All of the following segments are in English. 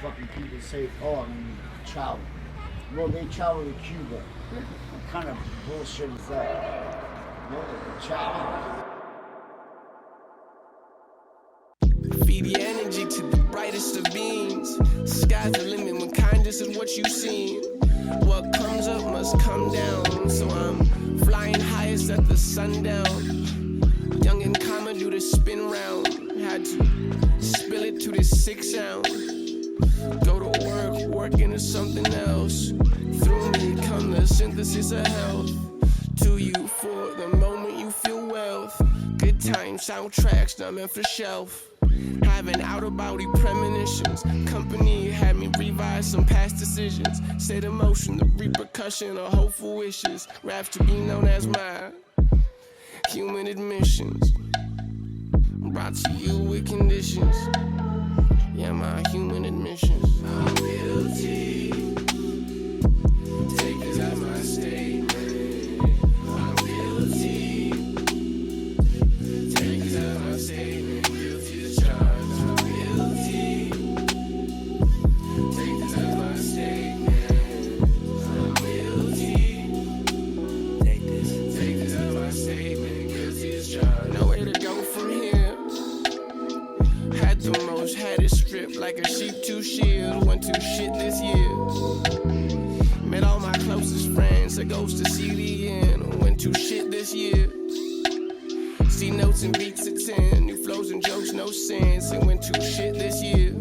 fucking people say, oh, I'm gonna travel. Well, they travel to Cuba. What kind of bullshit is that? No, they travel. Feed the energy to the brightest of beams. Sky's the limit when kindness is what you see. What comes up must come down. So I'm flying highest at the sundown. Young and common do the spin round. Had to spill it to this 6 ounce. Go to work, work into something else. Through me come the synthesis of health. To you for the moment you feel wealth. Good time soundtracks not meant for shelf. Having out-of-body premonitions. Company had me revise some past decisions. Set in motion the repercussion of hopeful wishes. Raps to be known as my human admissions. Brought to you with conditions. Yeah, my human admissions. I'm guilty. Take this as my statement. I'm guilty. Take this as my statement. Guilty as charged. I'm guilty. Take this as my statement. I'm guilty. Take this as my statement. Guilty as charged. Nowhere to go from here. Had the most, had it stripped like a sheep to shield. Went to shit this year. Met all my closest friends, it goes to see the end. Went to shit this year. See notes and beats at 10. New flows and jokes, no sense. It went to shit this year.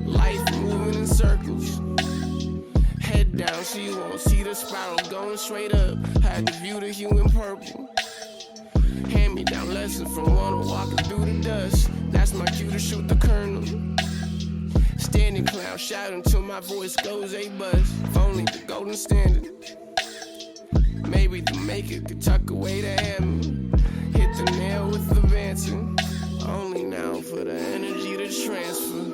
Life moving in circles. Head down so you won't see the spiral going straight up. Had to view the hue in purple. Hand me down lessons from one walking through the dust. That's my cue to shoot the kernel. Standing clown shouting till my voice goes a buzz. If only the golden standard. Maybe the maker could tuck away the hammer. Hit the nail with the Vanson. Only now for the energy to transfer.